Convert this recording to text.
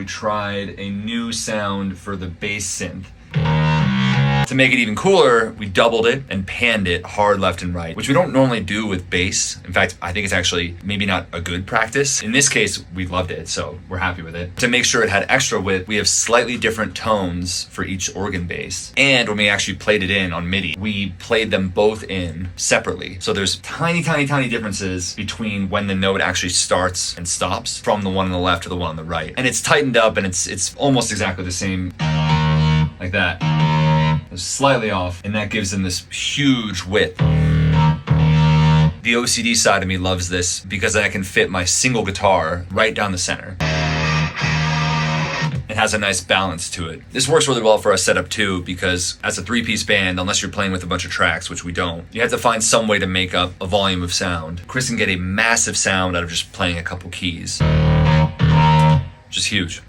We tried a new sound for the bass synth. To make it even cooler, we doubled it and panned it hard left and right, which we don't normally do with bass. In fact, I think it's actually maybe not a good practice. In this case, we loved it, so we're happy with it. To make sure it had extra width, we have slightly different tones for each organ bass. And when we actually played it in on MIDI, we played them both in separately. So there's tiny, tiny, tiny differences between when the note actually starts and stops from the one on the left to the one on the right. And it's tightened up and it's almost exactly the same, like that. It's slightly off, and that gives them this huge width. The OCD side of me loves this because I can fit my single guitar right down the center. It has a nice balance to it. This works really well for our setup too, because as a 3-piece band, unless you're playing with a bunch of tracks, which we don't, you have to find some way to make up a volume of sound. Chris can get a massive sound out of just playing a couple keys. Which is huge.